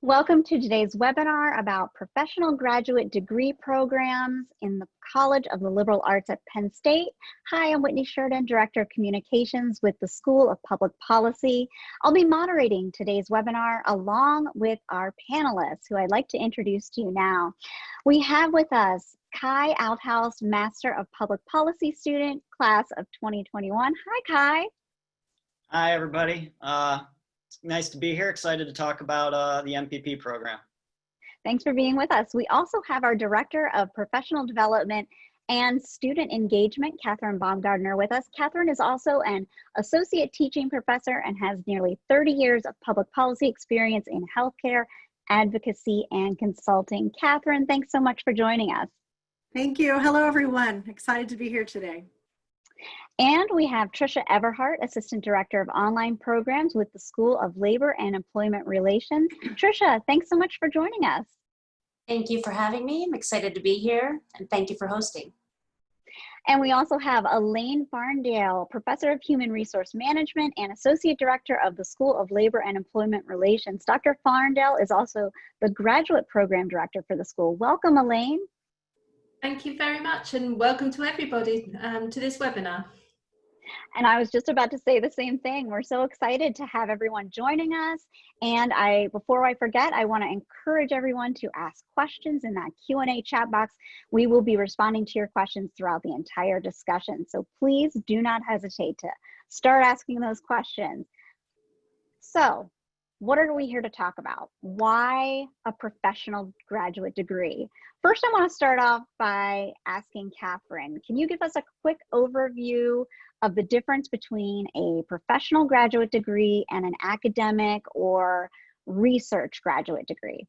Welcome to today's webinar about professional graduate degree programs in the College of the Liberal Arts at Penn State. Hi, I'm Whitney Sheridan, Director of Communications with the School of Public Policy. I'll be moderating today's webinar along with our panelists, who I'd like to introduce to you now. We have with us Kai Althouse, Master of Public Policy student, class of 2021. Hi, Kai. Hi, everybody. It's nice to be here. Excited to talk about the MPP program. Thanks for being with us. We also have our Director of Professional Development and Student Engagement, Catherine Baumgardner, with us. Catherine is also an Associate Teaching Professor and has nearly 30 years of public policy experience in healthcare, advocacy, and consulting. Catherine, thanks so much for joining us. Thank you. Hello, everyone. Excited to be here today. And we have Trisha Everhart, Assistant Director of Online Programs with the School of Labor and Employment Relations. Trisha, thanks so much for joining us. Thank you for having me. I'm excited to be here, and thank you for hosting. And we also have Elaine Farndale, Professor of Human Resource Management and Associate Director of the School of Labor and Employment Relations. Dr. Farndale is also the Graduate Program Director for the school. Welcome, Elaine. Thank you very much, and welcome to everybody to this webinar. And I was just about to say the same thing. We're so excited to have everyone joining us. And before I forget, I want to encourage everyone to ask questions in that Q&A chat box. We will be responding to your questions throughout the entire discussion. So please do not hesitate to start asking those questions. So what are we here to talk about? Why a professional graduate degree? First, I want to start off by asking Catherine, can you give us a quick overview of the difference between a professional graduate degree and an academic or research graduate degree?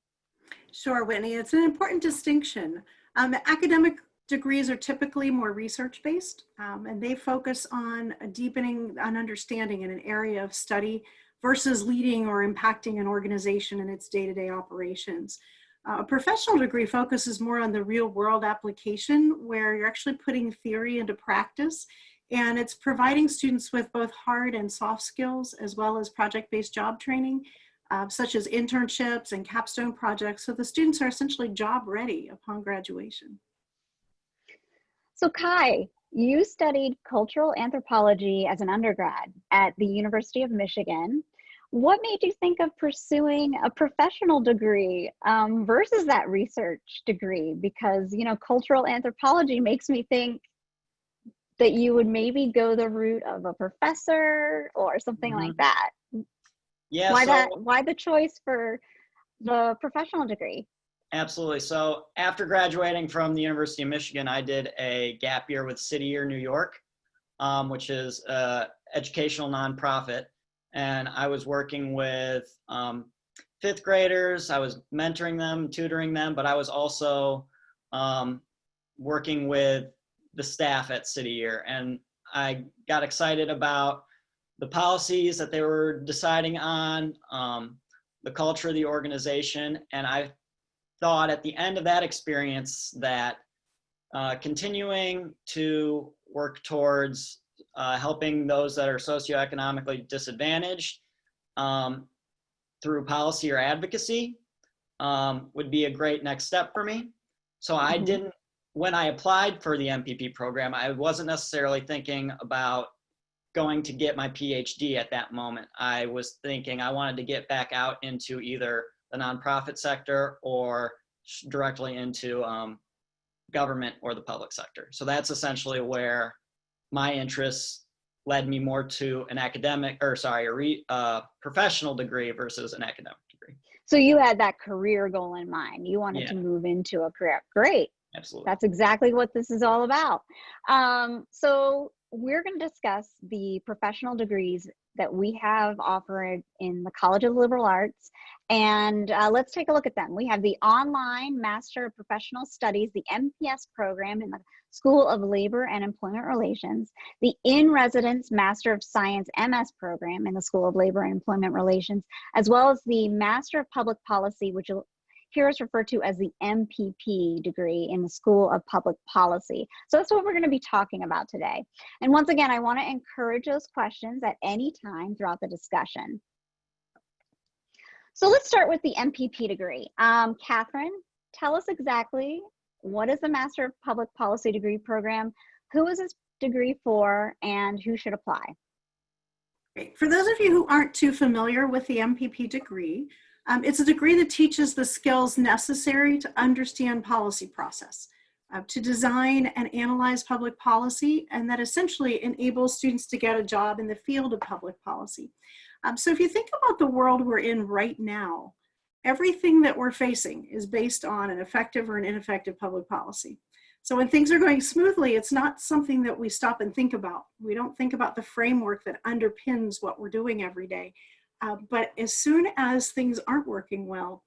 Sure, Whitney. It's an important distinction. Academic degrees are typically more research-based, and they focus on deepening an understanding in an area of study versus leading or impacting an organization in its day-to-day operations. A professional degree focuses more on the real-world application, where you're actually putting theory into practice, and it's providing students with both hard and soft skills, as well as project-based job training, such as internships and capstone projects, so the students are essentially job ready upon graduation. So Kai, you studied cultural anthropology as an undergrad at the University of Michigan. What made you think of pursuing a professional degree versus that research degree? Because, you know, cultural anthropology makes me think that you would maybe go the route of a professor or something like that. Yeah. Why the choice for the professional degree? Absolutely. So after graduating from the University of Michigan, I did a gap year with City Year New York, which is an educational nonprofit. And I was working with fifth graders. I was mentoring them, tutoring them, but I was also working with the staff at City Year. And I got excited about the policies that they were deciding on, the culture of the organization. And I thought at the end of that experience that continuing to work towards helping those that are socioeconomically disadvantaged through policy or advocacy would be a great next step for me. So I didn't, when I applied for the MPP program, I wasn't necessarily thinking about going to get my PhD at that moment. I was thinking I wanted to get back out into either the nonprofit sector or directly into government or the public sector. So that's essentially where my interests led me more to an academic, or sorry, a professional degree versus an academic degree. So you had that career goal in mind. You wanted to move into a career. Great. Absolutely. That's exactly what this is all about. So we're going to discuss the professional degrees that we have offered in the College of Liberal Arts. And let's take a look at them. We have the online Master of Professional Studies, the MPS program in the School of Labor and Employment Relations, the in-residence Master of Science MS program in the School of Labor and Employment Relations, as well as the Master of Public Policy, which here is referred to as the MPP degree in the School of Public Policy. So that's what we're going to be talking about today. And once again, I want to encourage those questions at any time throughout the discussion. So let's start with the MPP degree. Catherine, tell us exactly what is the Master of Public Policy degree program, who is this degree for, and who should apply? Great. For those of you who aren't too familiar with the MPP degree, it's a degree that teaches the skills necessary to understand policy process, to design and analyze public policy, and that essentially enables students to get a job in the field of public policy. So if you think about the world we're in right now, everything that we're facing is based on an effective or an ineffective public policy. So when things are going smoothly, it's not something that we stop and think about. We don't think about the framework that underpins what we're doing every day. But as soon as things aren't working well,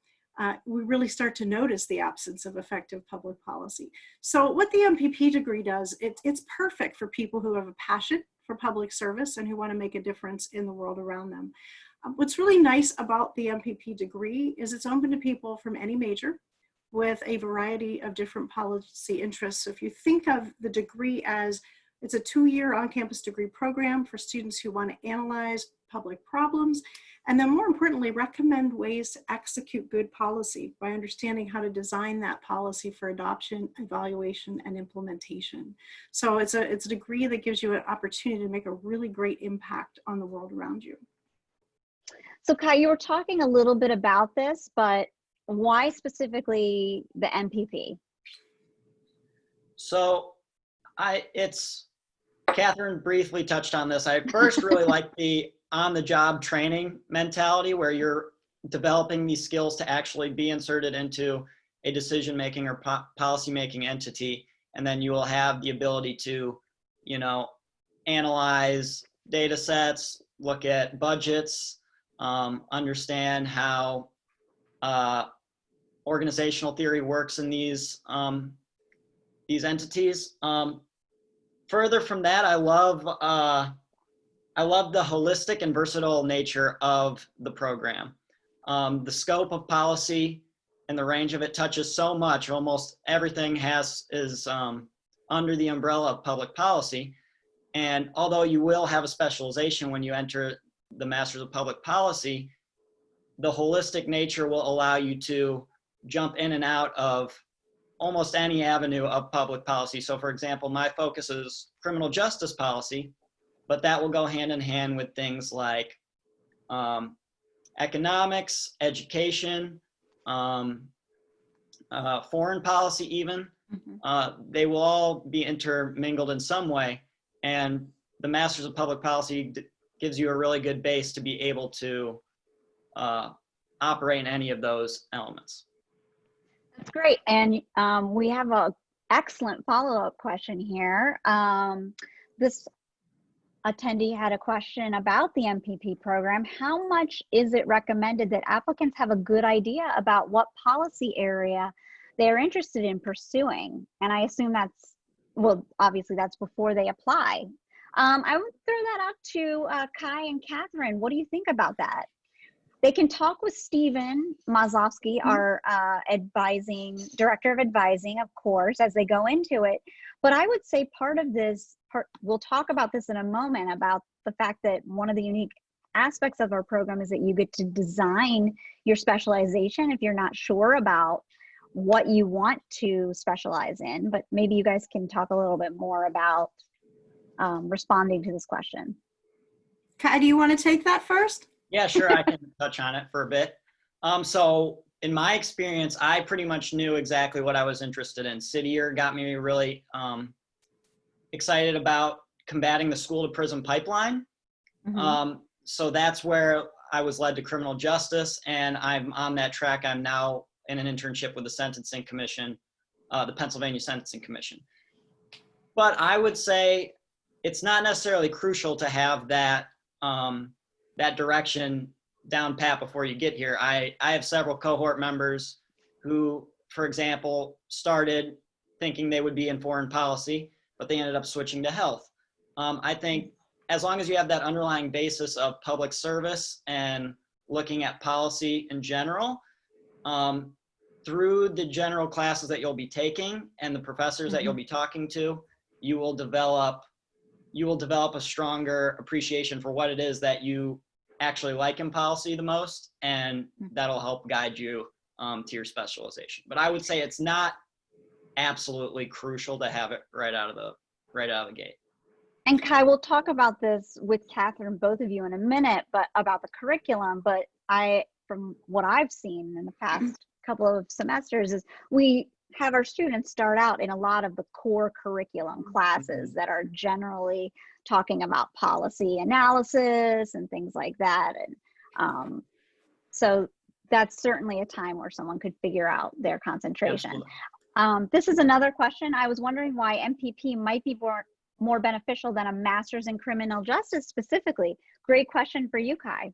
we really start to notice the absence of effective public policy. So what the MPP degree does, it's perfect for people who have a passion for public service and who want to make a difference in the world around them. What's really nice about the MPP degree is it's open to people from any major with a variety of different policy interests. So if you think of the degree as it's a 2-year on-campus degree program for students who want to analyze public problems, and then more importantly, recommend ways to execute good policy by understanding how to design that policy for adoption, evaluation, and implementation. So it's a degree that gives you an opportunity to make a really great impact on the world around you. So Kai, you were talking a little bit about this, but why specifically the MPP? So Catherine briefly touched on this. I first really like the on-the-job training mentality where you're developing these skills to actually be inserted into a decision-making or policy-making entity. And then you will have the ability to, analyze data sets, look at budgets, understand how organizational theory works in these entities. Further from that, I love the holistic and versatile nature of the program. The scope of policy and the range of it touches so much. Almost everything is under the umbrella of public policy. And although you will have a specialization when you enter the Masters of Public Policy, the holistic nature will allow you to jump in and out of almost any avenue of public policy. So for example, my focus is criminal justice policy, but that will go hand in hand with things like economics, education, foreign policy even. They will all be intermingled in some way. And the Masters of Public Policy gives you a really good base to be able to operate in any of those elements. That's great. And we have an excellent follow-up question here. This attendee had a question about the MPP program. How much is it recommended that applicants have a good idea about what policy area they're interested in pursuing? And I assume that's, well, obviously that's before they apply. I would throw that out to Kai and Catherine. What do you think about that? They can talk with Stephen Mazovsky, our director of advising, of course, as they go into it. But I would say part of this, we'll talk about this in a moment, about the fact that one of the unique aspects of our program is that you get to design your specialization if you're not sure about what you want to specialize in. But maybe you guys can talk a little bit more about responding to this question. Kai, do you want to take that first? Yeah, sure, I can touch on it for a bit. So in my experience, I pretty much knew exactly what I was interested in. City Year got me really excited about combating the school to prison pipeline. So that's where I was led to criminal justice, and I'm on that track. I'm now in an internship with the Sentencing Commission, the Pennsylvania Sentencing Commission. But I would say it's not necessarily crucial to have that that direction down pat before you get here. I have several cohort members who, for example, started thinking they would be in foreign policy, but they ended up switching to health. I think as long as you have that underlying basis of public service and looking at policy in general, through the general classes that you'll be taking and the professors that you'll be talking to, you will develop a stronger appreciation for what it is that you actually like in policy the most, and that'll help guide you to your specialization. But I would say it's not absolutely crucial to have it right out of the gate. And Kai, we'll talk about this with Catherine, both of you in a minute, but about the curriculum. But from what I've seen in the past couple of semesters, is we have our students start out in a lot of the core curriculum classes that are generally talking about policy analysis and things like that. And so that's certainly a time where someone could figure out their concentration. This is another question. I was wondering why MPP might be more beneficial than a master's in criminal justice specifically. Great question for you, Kai.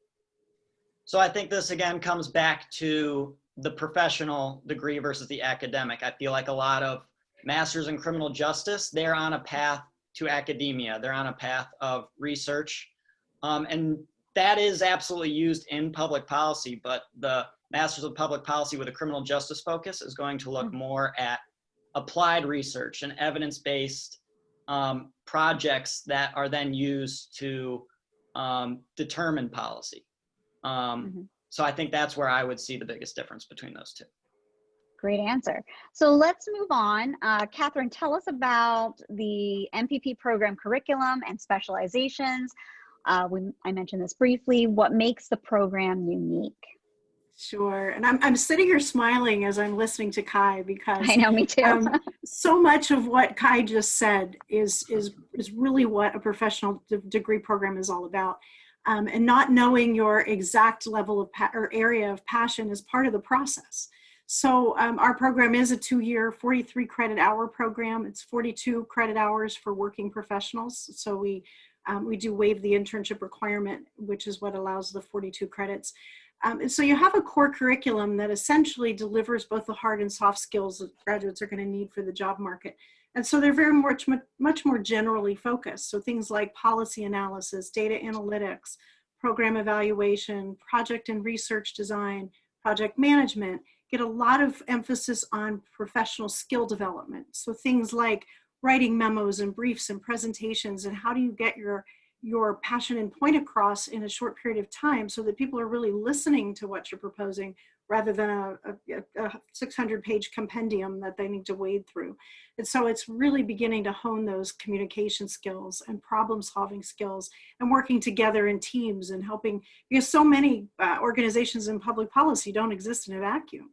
So I think this again comes back to the professional degree versus the academic. I feel like a lot of masters in criminal justice, they're on a path to academia. They're on a path of research. And that is absolutely used in public policy, but the Masters of Public Policy with a criminal justice focus is going to look more at applied research and evidence-based projects that are then used to determine policy. So I think that's where I would see the biggest difference between those two. Great answer. So let's move on. Catherine, tell us about the MPP program curriculum and specializations. I mentioned this briefly. What makes the program unique? Sure. And I'm sitting here smiling as I'm listening to Kai, because I know, me too. So much of what Kai just said is really what a professional degree program is all about. And not knowing your exact level of or area of passion is part of the process. So our program is a 2-year, 43 credit hour program. It's 42 credit hours for working professionals. So we do waive the internship requirement, which is what allows the 42 credits. And so you have a core curriculum that essentially delivers both the hard and soft skills that graduates are going to need for the job market. And so they're very much more generally focused. So things like policy analysis, data analytics, program evaluation, project and research design, project management, get a lot of emphasis on professional skill development. So things like writing memos and briefs and presentations, and how do you get your passion and point across in a short period of time so that people are really listening to what you're proposing, rather than a 600-page compendium that they need to wade through. And so it's really beginning to hone those communication skills and problem-solving skills and working together in teams and helping, because so many organizations in public policy don't exist in a vacuum.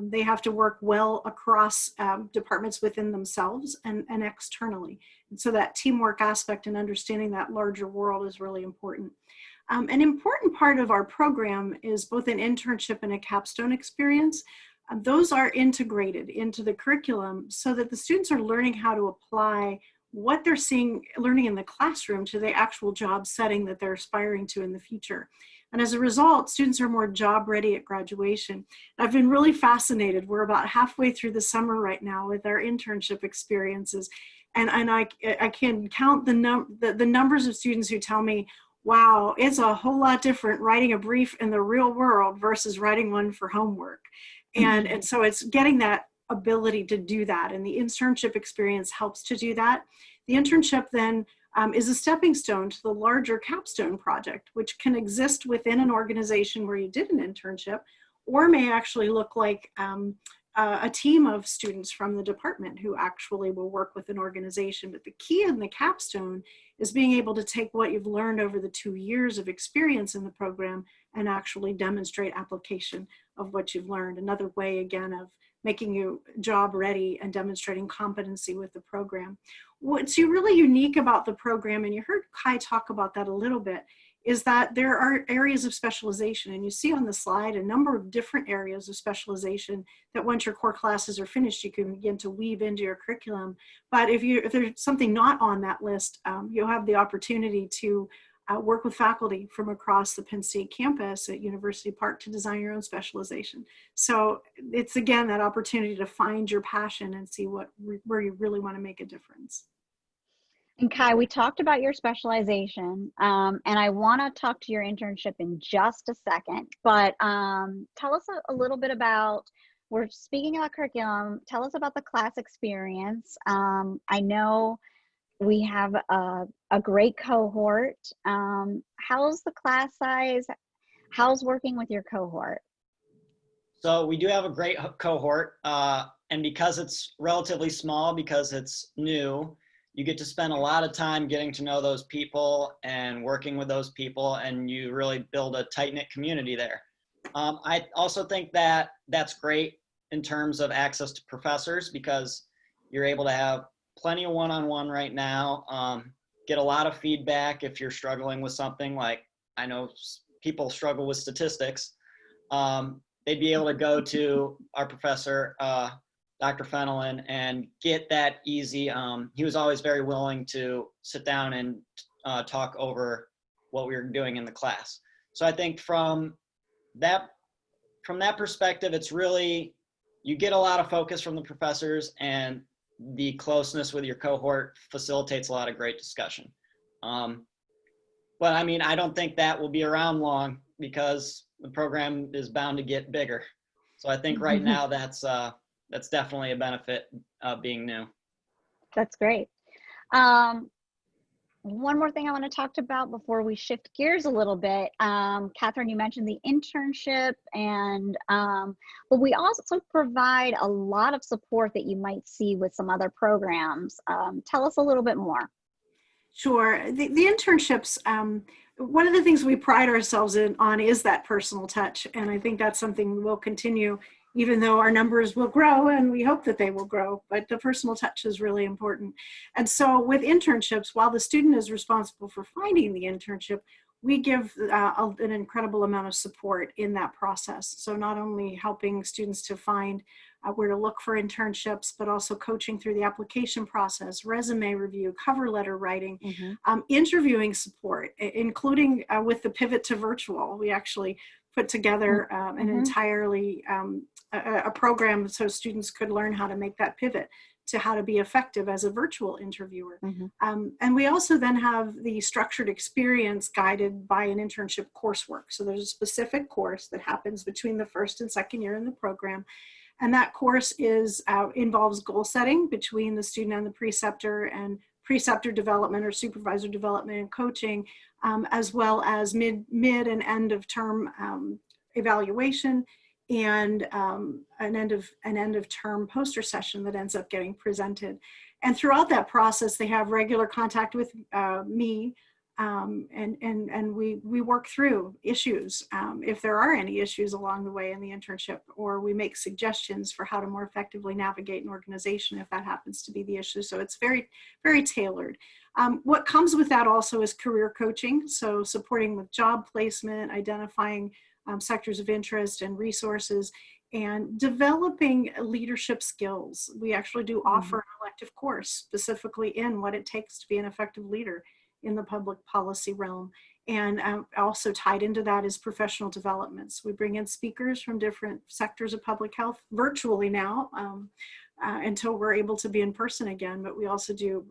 They have to work well across departments within themselves and externally. And so that teamwork aspect and understanding that larger world is really important. An important part of our program is both an internship and a capstone experience. Those are integrated into the curriculum so that the students are learning how to apply what they're learning in the classroom to the actual job setting that they're aspiring to in the future. And as a result, students are more job ready at graduation. I've been really fascinated. We're about halfway through the summer right now with our internship experiences. And I can count the numbers of students who tell me, wow, it's a whole lot different writing a brief in the real world versus writing one for homework. And so it's getting that ability to do that. And the internship experience helps to do that. The internship then is a stepping stone to the larger capstone project, which can exist within an organization where you did an internship, or may actually look like a team of students from the department who actually will work with an organization. But the key in the capstone is being able to take what you've learned over the 2 years of experience in the program and actually demonstrate application of what you've learned. Another way, again, of making you job ready and demonstrating competency with the program. What's really unique about the program, and you heard Kai talk about that a little bit, is that there are areas of specialization. And you see on the slide a number of different areas of specialization that once your core classes are finished, you can begin to weave into your curriculum. But if there's something not on that list, you'll have the opportunity to work with faculty from across the Penn State campus at University Park to design your own specialization. So it's, again, that opportunity to find your passion and see where you really want to make a difference. And Kai, we talked about your specialization, and I want to talk to your internship in just a second, but tell us a little bit about, we're speaking about curriculum, tell us about the class experience. I know we have a great cohort. How's the class size? How's working with your cohort? So we do have a great cohort, and because it's relatively small, because it's new, you get to spend a lot of time getting to know those people and working with those people, and you really build a tight-knit community there. I also think that that's great in terms of access to professors, because you're able to have plenty of one-on-one right now, get a lot of feedback if you're struggling with something. Like, I know people struggle with statistics. They'd be able to go to our professor, Dr. Fenelon, and get that easy. He was always very willing to sit down and talk over what we were doing in the class. So I think from that perspective, it's really, you get a lot of focus from the professors, and the closeness with your cohort facilitates a lot of great discussion. But I mean, I don't think that will be around long, because the program is bound to get bigger. So I think right now that's definitely a benefit of being new. That's great. One more thing I want to talk about before we shift gears a little bit. Catherine, you mentioned the internship, and but we also provide a lot of support that you might see with some other programs. Tell us a little bit more. Sure. The internships, one of the things we pride ourselves on is that personal touch. And I think that's something we'll continue, even though our numbers will grow, and we hope that they will grow, but the personal touch is really important. And so with internships, while the student is responsible for finding the internship, we give an incredible amount of support in that process. So not only helping students to find where to look for internships, but also coaching through the application process, resume review, cover letter writing, interviewing support, including with the pivot to virtual. We actually put together an entirely a program so students could learn how to make that pivot to how to be effective as a virtual interviewer. And we also then have the structured experience guided by an internship coursework. So there's a specific course that happens between the first and second year in the program. And that course involves goal setting between the student and the preceptor, and preceptor development or supervisor development and coaching, as well as mid and end of term evaluation, and an end of term poster session that ends up getting presented. And throughout that process, they have regular contact with me, and we work through issues if there are any issues along the way in the internship, or we make suggestions for how to more effectively navigate an organization if that happens to be the issue. So it's very, very tailored. What comes with that also is career coaching, so supporting with job placement, identifying sectors of interest and resources, and developing leadership skills. We actually do offer an elective course specifically in what it takes to be an effective leader in the public policy realm. And also tied into that is professional developments. We bring in speakers from different sectors of public health virtually now until we're able to be in person again, but we also do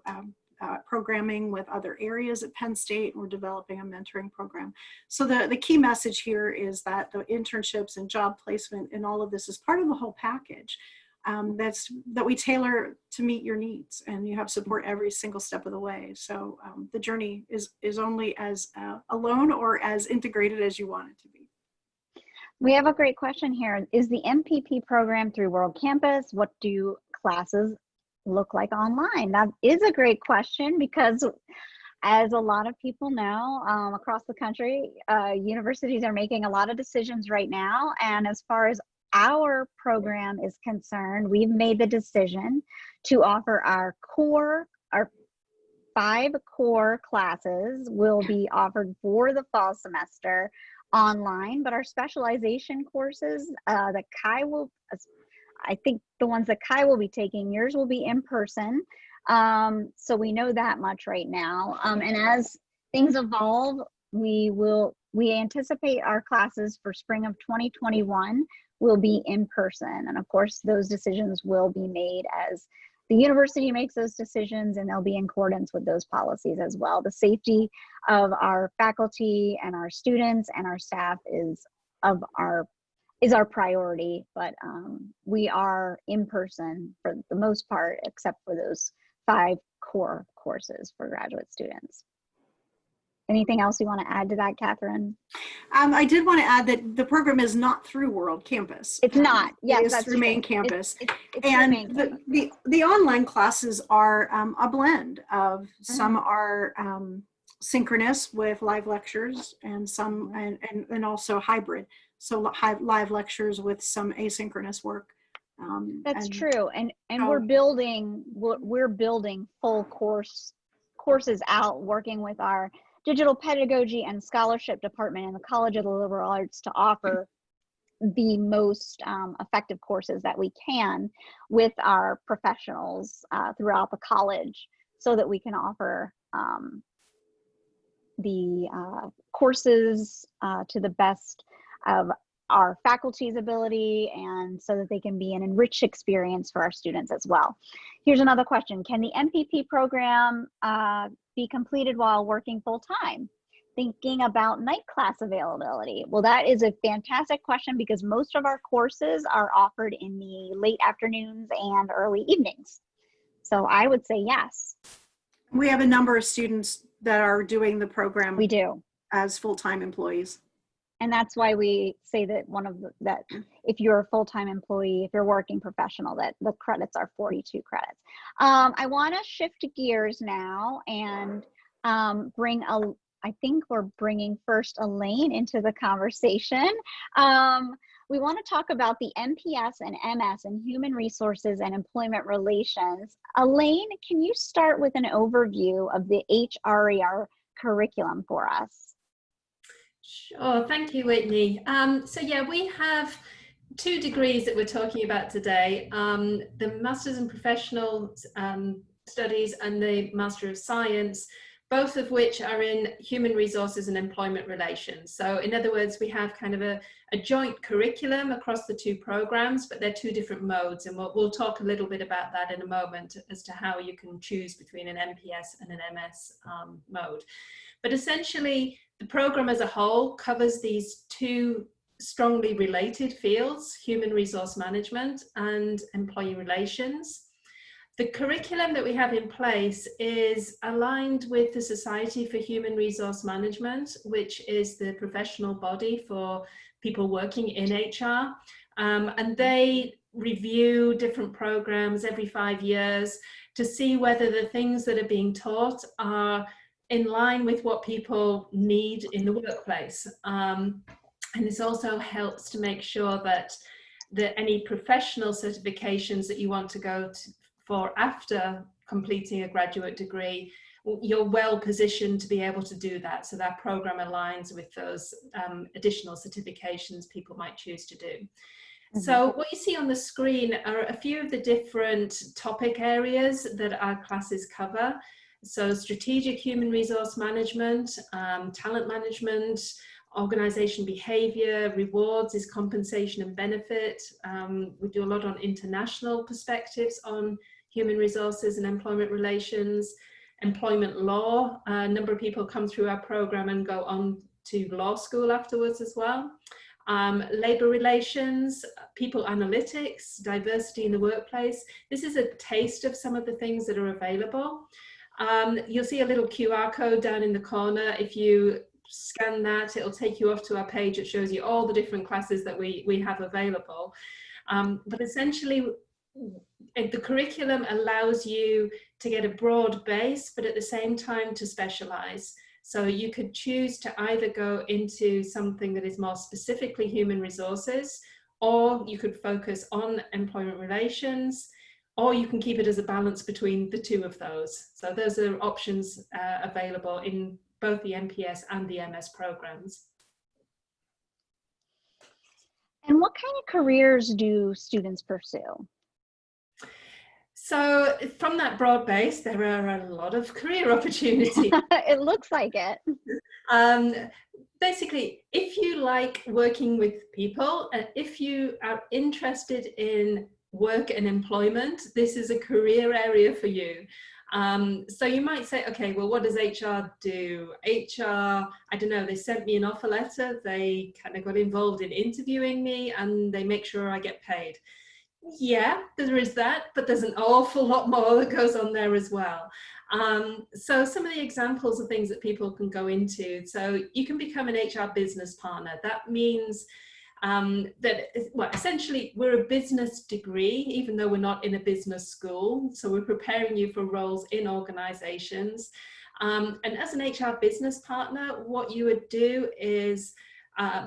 programming with other areas at Penn State. We're developing a mentoring program. So the key message here is that the internships and job placement and all of this is part of the whole package that we tailor to meet your needs, and you have support every single step of the way. So the journey is only as alone or as integrated as you want it to be. We have a great question here. Is the MPP program through World Campus? What do classes look like online? That is a great question, because as a lot of people know, across the country, universities are making a lot of decisions right now. And as far as our program is concerned, we've made the decision to offer our 5 core classes will be offered for the fall semester online, but our specialization courses that Kai will, I think the ones that Kai will be taking, yours will be in person. So we know that much right now. And as things evolve, we anticipate our classes for spring of 2021 will be in person. And of course, those decisions will be made as the university makes those decisions, and they'll be in accordance with those policies as well. The safety of our faculty and our students and our staff is our priority, but we are in person for the most part, except for those 5 core courses for graduate students. Anything else you want to add to that, Catherine? I did want to add that the program is not through World Campus. It's not. Yes, it is that's through main true. campus. It's And through main campus. the online classes are a blend of some are synchronous with live lectures and some and also hybrid. So live lectures with some asynchronous work. That's true. And so, we're building full courses out, working with our digital pedagogy and scholarship department in the College of the Liberal Arts to offer the most effective courses that we can with our professionals throughout the college, so that we can offer the courses to the best of our faculty's ability, and so that they can be an enriched experience for our students as well. Here's another question. Can the MPP program be completed while working full-time? Thinking about night class availability. Well, that is a fantastic question, because most of our courses are offered in the late afternoons and early evenings. So I would say yes. we have a number of students that are doing the program. We do. As full-time employees. And that's why we say that that if you're a full-time employee, if you're a working professional, that the credits are 42 credits. I want to shift gears now and I think we're bringing first Elaine into the conversation. We want to talk about the MPS and MS in Human Resources and Employment Relations. Elaine, can you start with an overview of the HRER curriculum for us? Sure, thank you, Whitney. So yeah, we have 2 degrees that we're talking about today, the Masters in Professional Studies and the Master of Science, both of which are in Human Resources and Employment Relations. So in other words, we have kind of a joint curriculum across the 2 programs, but they're 2 different modes, and we'll talk a little bit about that in a moment as to how you can choose between an MPS and an MS mode. But essentially, the program as a whole covers these 2 strongly related fields, human resource management and employee relations. The curriculum that we have in place is aligned with the Society for Human Resource Management, which is the professional body for people working in HR. And they review different programs every 5 years to see whether the things that are being taught are in line with what people need in the workplace. And this also helps to make sure that any professional certifications that you want to go for after completing a graduate degree, you're well positioned to be able to do that. So that program aligns with those additional certifications people might choose to do. So what you see on the screen are a few of the different topic areas that our classes cover. So strategic human resource management, talent management, organization behavior, rewards is compensation and benefit. We do a lot on international perspectives on human resources and employment relations, employment law. A number of people come through our program and go on to law school afterwards as well. Labor relations, people analytics, diversity in the workplace. This is a taste of some of the things that are available. You'll see a little QR code down in the corner. If you scan that, it'll take you off to our page. It shows you all the different classes that we have available. But essentially, the curriculum allows you to get a broad base, but at the same time to specialize. So you could choose to either go into something that is more specifically human resources, or you could focus on employment relations, or you can keep it as a balance between the 2 of those. So those are options available in both the MPS and the MS programs. And what kind of careers do students pursue? So from that broad base, there are a lot of career opportunities. It looks like it. Basically, if you like working with people, and if you are interested in work and employment, this is a career area for you. So you might say, okay, well, what does HR do? HR, I don't know, they sent me an offer letter, they kind of got involved in interviewing me, and they make sure I get paid. Yeah, there is that, but there's an awful lot more that goes on there as well. So some of the examples of things that people can go into. So you can become an HR business partner. That means well, essentially we're a business degree, even though we're not in a business school. So we're preparing you for roles in organizations. And as an HR business partner, what you would do is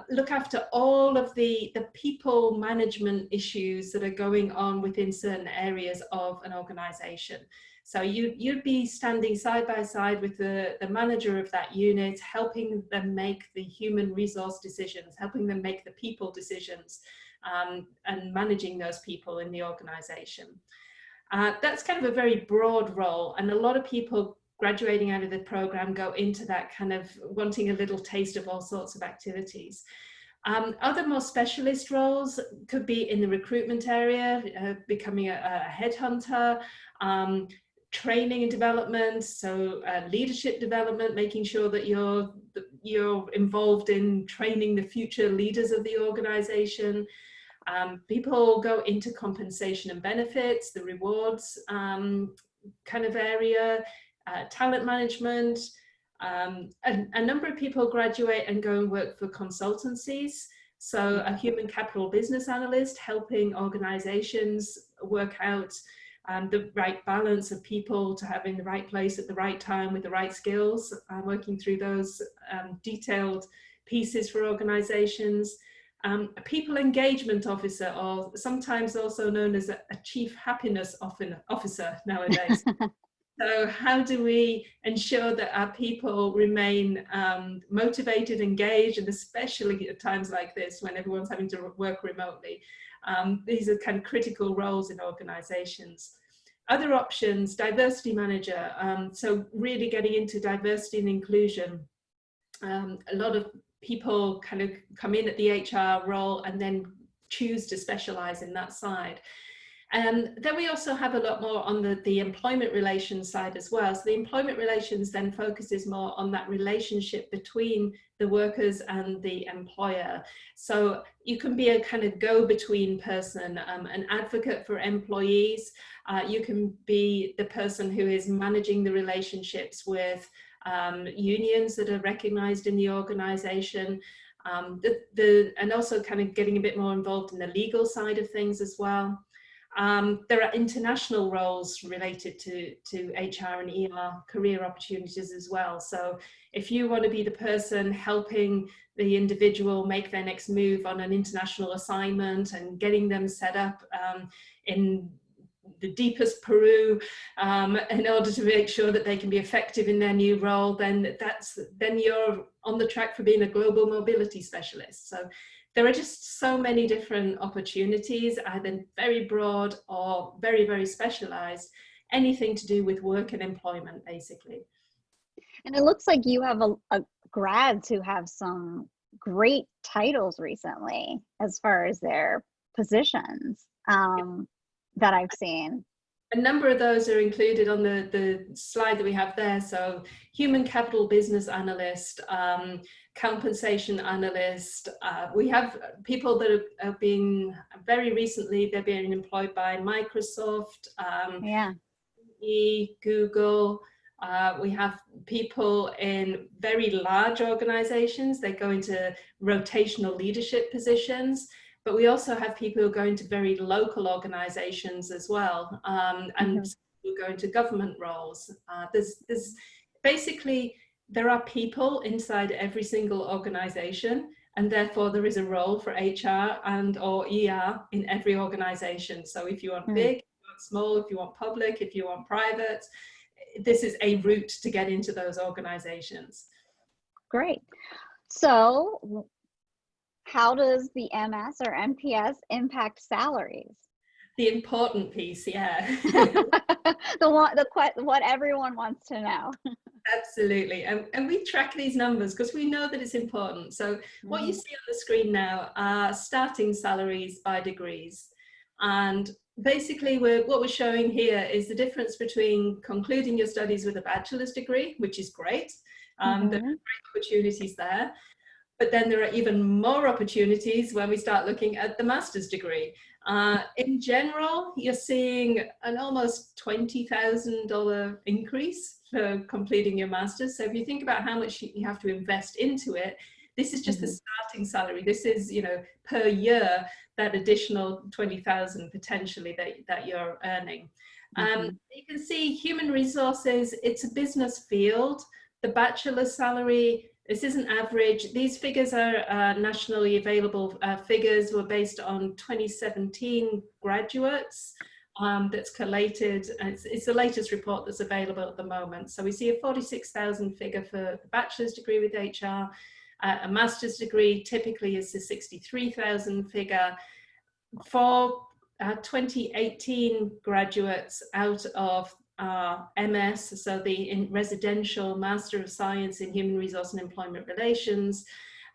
look after all of the people management issues that are going on within certain areas of an organization. So you'd be standing side by side with the manager of that unit, helping them make the human resource decisions, helping them make the people decisions, and managing those people in the organization. That's kind of a very broad role, and a lot of people graduating out of the program go into that kind of wanting a little taste of all sorts of activities. Other more specialist roles could be in the recruitment area, becoming a headhunter, training and development, so leadership development, making sure that you're involved in training the future leaders of the organization. People go into compensation and benefits, the rewards kind of area, talent management. A number of people graduate and go and work for consultancies. So a human capital business analyst helping organizations work out the right balance of people to have in the right place at the right time with the right skills, working through those detailed pieces for organizations. A people engagement officer, or sometimes also known as a chief happiness officer nowadays. So how do we ensure that our people remain motivated, engaged, and especially at times like this when everyone's having to work remotely? These are kind of critical roles in organizations. Other options, diversity manager. So really getting into diversity and inclusion. A lot of people kind of come in at the HR role and then choose to specialize in that side. And then we also have a lot more on the employment relations side as well. So the employment relations then focuses more on that relationship between the workers and the employer. So you can be a kind of go-between person, an advocate for employees. You can be the person who is managing the relationships with unions that are recognized in the organization. And also kind of getting a bit more involved in the legal side of things as well. There are international roles related to HR and ER career opportunities as well. So if you want to be the person helping the individual make their next move on an international assignment and getting them set up in the deepest Peru in order to make sure that they can be effective in their new role, then you're on the track for being a global mobility specialist. So there are just so many different opportunities, either very broad or very, very specialized, anything to do with work and employment, basically. And it looks like you have a grads who have some great titles recently as far as their positions that I've seen. A number of those are included on the slide that we have there. So human capital business analyst, compensation analyst. We have people that have been very recently, they're being employed by Microsoft, Google. We have people in very large organizations. They go into rotational leadership positions. But we also have people who go into very local organizations as well, and who go into government roles. There's basically, there are people inside every single organization, and therefore there is a role for HR and or ER in every organization. So if you want big, if you want small, if you want public, if you want private, this is a route to get into those organizations. Great. So how does the MS or MPS impact salaries? The important piece, yeah. What everyone wants to know. Absolutely. And we track these numbers because we know that it's important. So what you see on the screen now are starting salaries by degrees. And basically what we're showing here is the difference between concluding your studies with a bachelor's degree, which is great. There are great opportunities there. But then there are even more opportunities when we start looking at the master's degree. In general, you're seeing an almost $20,000 increase for completing your master's. So if you think about how much you have to invest into it, this is just the starting salary. This is, you know, per year, that additional 20,000 potentially that you're earning. You can see human resources, it's a business field. The bachelor's salary, this isn't average. These figures are nationally available figures, were based on 2017 graduates that's collated. It's the latest report that's available at the moment. So we see a 46,000 figure for the bachelor's degree with HR. A master's degree typically is the 63,000 figure. For 2018 graduates out of MS, so the residential Master of Science in Human Resource and Employment Relations,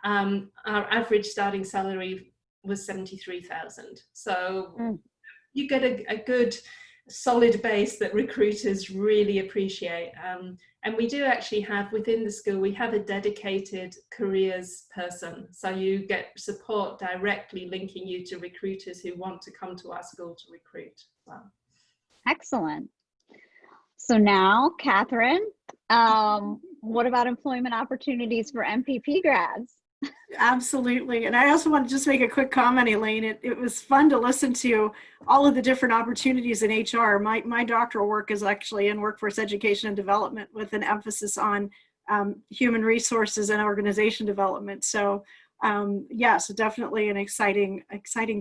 our average starting salary was 73,000. So you get a good solid base that recruiters really appreciate. And we do actually have within the school, we have a dedicated careers person. So you get support directly linking you to recruiters who want to come to our school to recruit. Wow. Excellent. So now, Catherine, what about employment opportunities for MPP grads? Absolutely. And I also want to just make a quick comment, Elaine. It was fun to listen to all of the different opportunities in HR. My doctoral work is actually in workforce education and development with an emphasis on human resources and organization development. So yeah, so definitely an exciting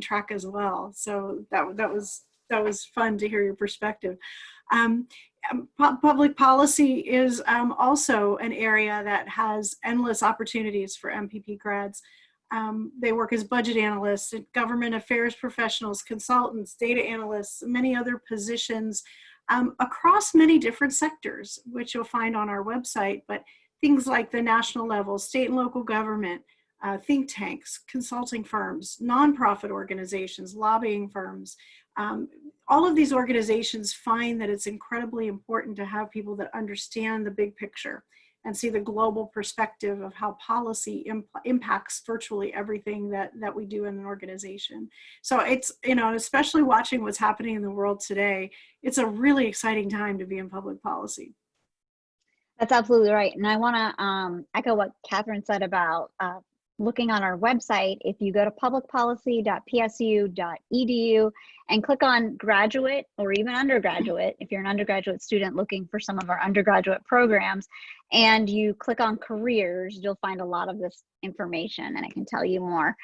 track as well. So that was fun to hear your perspective. Public policy is also an area that has endless opportunities for MPP grads. They work as budget analysts, government affairs professionals, consultants, data analysts, many other positions across many different sectors, which you'll find on our website, but things like the national level, state and local government, think tanks, consulting firms, nonprofit organizations, lobbying firms. All of these organizations find that it's incredibly important to have people that understand the big picture and see the global perspective of how policy impacts virtually everything that we do in an organization. So it's, you know, especially watching what's happening in the world today, it's a really exciting time to be in public policy. That's absolutely right. And I want to echo what Catherine said about looking on our website. If you go to publicpolicy.psu.edu and click on graduate or even undergraduate, if you're an undergraduate student looking for some of our undergraduate programs, and you click on careers, you'll find a lot of this information and I can tell you more.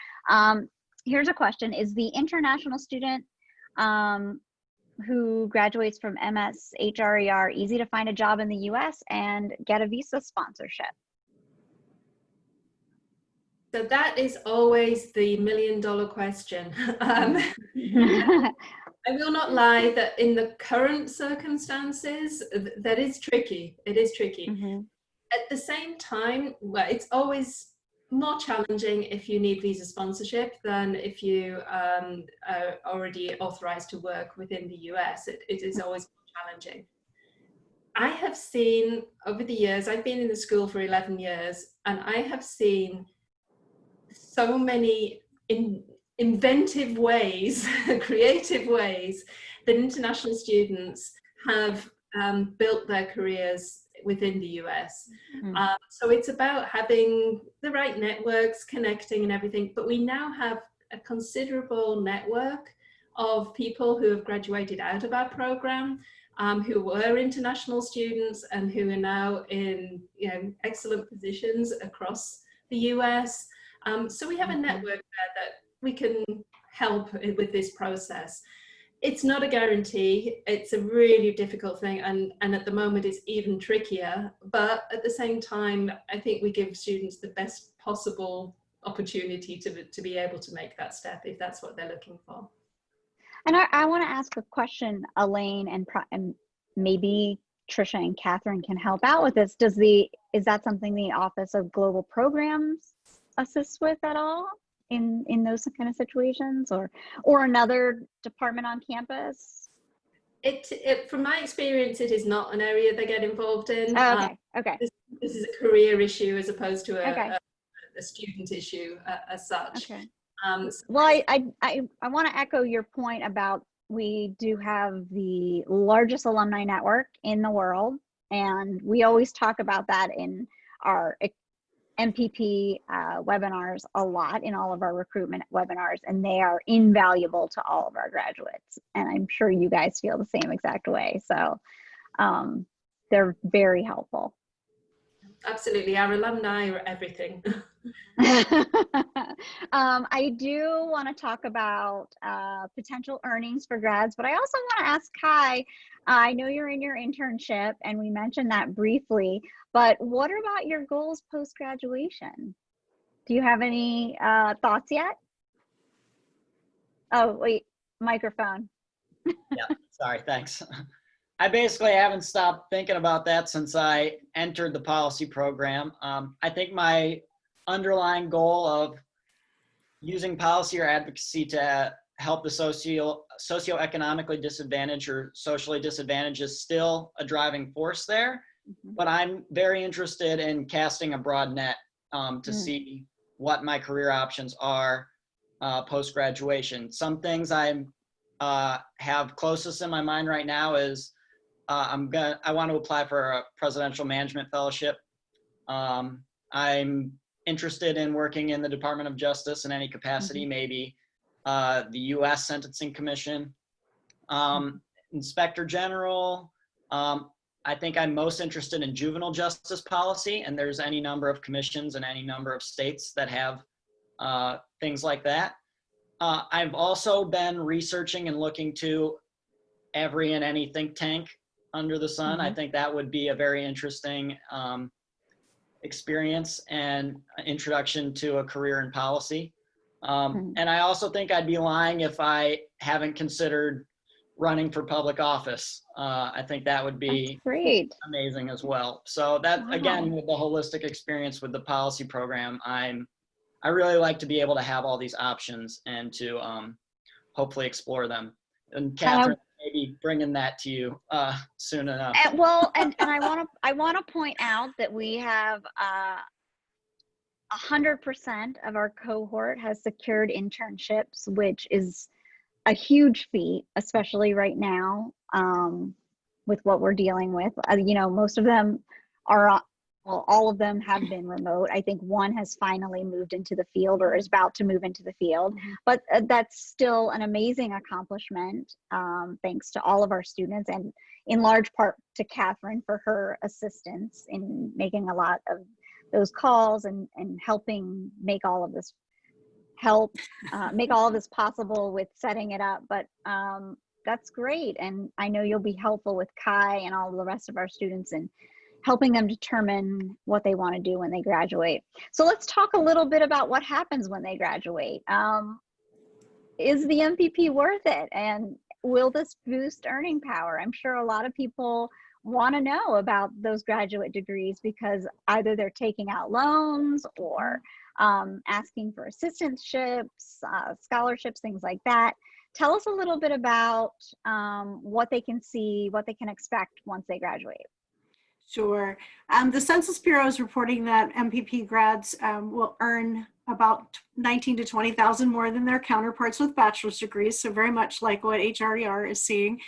Here's a question. Is the international student who graduates from MS HRER easy to find a job in the US and get a visa sponsorship? So that is always the $1,000,000 question. I will not lie that in the current circumstances, that is tricky. It is tricky. At the same time, well, it's always more challenging if you need visa sponsorship than if you are already authorized to work within the US. It is always more challenging. I have seen over the years, I've been in the school for 11 years, and I have seen so many inventive ways, creative ways that international students have built their careers within the US. So it's about having the right networks, connecting and everything, but we now have a considerable network of people who have graduated out of our program, who were international students and who are now in, you know, excellent positions across the US. So we have a network there that we can help with this process. It's not a guarantee. It's a really difficult thing. And at the moment, it's even trickier. But at the same time, I think we give students the best possible opportunity to be able to make that step if that's what they're looking for. And I want to ask a question, Elaine, and maybe Trisha and Catherine can help out with this. Is that something the Office of Global Programs assists with at all in those kind of situations, or another department on campus? From my experience, it is not an area they get involved in. Oh, okay. This is a career issue as opposed to a a student issue as such. Okay. So Well, I want to echo your point about we do have the largest alumni network in the world, and we always talk about that in our MPP webinars a lot, in all of our recruitment webinars, and they are invaluable to all of our graduates. And I'm sure you guys feel the same exact way. So they're very helpful. absolutely, our alumni are everything. I do want to talk about potential earnings for grads, but I also want to ask Kai, I know you're in your internship and we mentioned that briefly, but what about your goals post-graduation? Do you have any thoughts yet? Oh, wait, microphone. Yeah, sorry, thanks. I basically haven't stopped thinking about that since I entered the policy program. I think my underlying goal of using policy or advocacy to help the socioeconomically disadvantaged or socially disadvantaged is still a driving force there. But I'm very interested in casting a broad net to see what my career options are post-graduation. Some things I have closest in my mind right now is I want to apply for a presidential management fellowship. I'm interested in working in the Department of Justice in any capacity, maybe the U.S. Sentencing Commission, Inspector General. I think I'm most interested in juvenile justice policy, and there's any number of commissions in any number of states that have things like that. I've also been researching and looking to every and any think tank under the sun. I think that would be a very interesting experience and introduction to a career in policy. And I also think I'd be lying if I haven't considered running for public office. I think that would be great, amazing as well. So that, again, with the holistic experience with the policy program, I really like to be able to have all these options and to hopefully explore them. And Catherine, maybe bringing that to you soon enough. And I want to point out that we have 100% of our cohort has secured internships, which is a huge feat, especially right now with what we're dealing with. You know, most of them are, well, all of them have been remote. I think one has finally moved into the field or is about to move into the field, but that's still an amazing accomplishment, thanks to all of our students and in large part to Catherine for her assistance in making a lot of those calls and helping make all of this make all of this possible with setting it up. But that's great. And I know you'll be helpful with Kai and all the rest of our students and helping them determine what they want to do when they graduate. So let's talk a little bit about what happens when they graduate. Is the MPP worth it? And will this boost earning power? I'm sure a lot of people want to know about those graduate degrees because either they're taking out loans or asking for assistantships, scholarships, things like that. Tell us a little bit about what they can see, what they can expect once they graduate. Sure. The Census Bureau is reporting that MPP grads will earn about 19 to 20,000 more than their counterparts with bachelor's degrees, so very much like what HRER is seeing.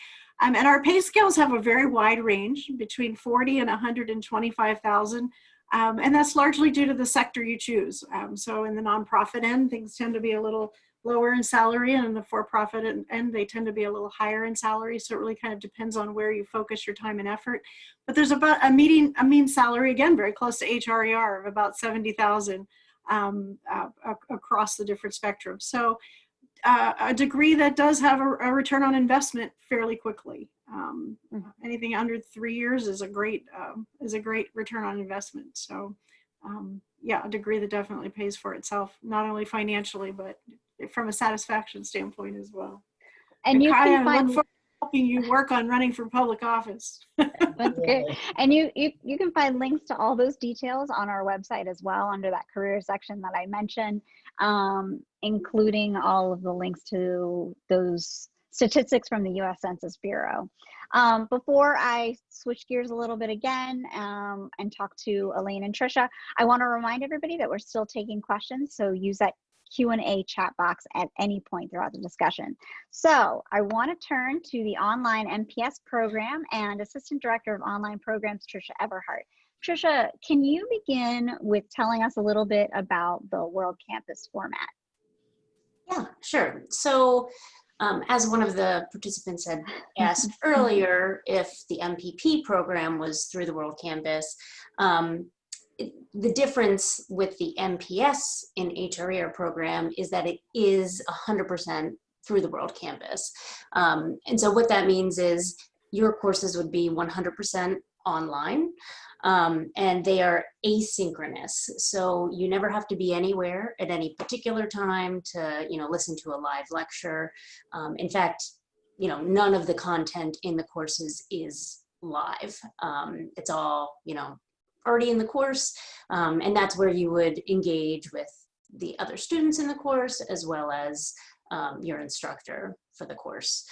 And our pay scales have a very wide range between 40 and 125,000, and that's largely due to the sector you choose. So in the nonprofit end, things tend to be a little lower in salary, and in the for-profit end, they tend to be a little higher in salary. So it really kind of depends on where you focus your time and effort. But there's about a mean salary, again, very close to HRER of about 70,000 across the different spectrums. So a degree that does have a return on investment fairly quickly. Anything under 3 years is a great return on investment. So yeah, a degree that definitely pays for itself, not only financially, but from a satisfaction standpoint as well. And you can find look forward to helping you work on running for public office. That's good. And you can find links to all those details on our website as well under that career section that I mentioned, including all of the links to those statistics from the U.S. Census Bureau. Before I switch gears a little bit again and talk to Elaine and Trisha, I want to remind everybody that we're still taking questions, so use that Q&A chat box at any point throughout the discussion. So I want to turn to the online MPS program and Assistant Director of Online Programs, Trisha Everhart. Trisha, can you begin with telling us a little bit about the World Campus format? Yeah, sure. So as one of the participants had asked earlier, if the MPP program was through the World Campus, the difference with the MPS in HRER program is that it is 100% through the World Campus. And so what that means is your courses would be 100% online, and they are asynchronous. So you never have to be anywhere at any particular time to, listen to a live lecture. In fact, none of the content in the courses is live. It's all, already in the course, and that's where you would engage with the other students in the course as well as your instructor for the course.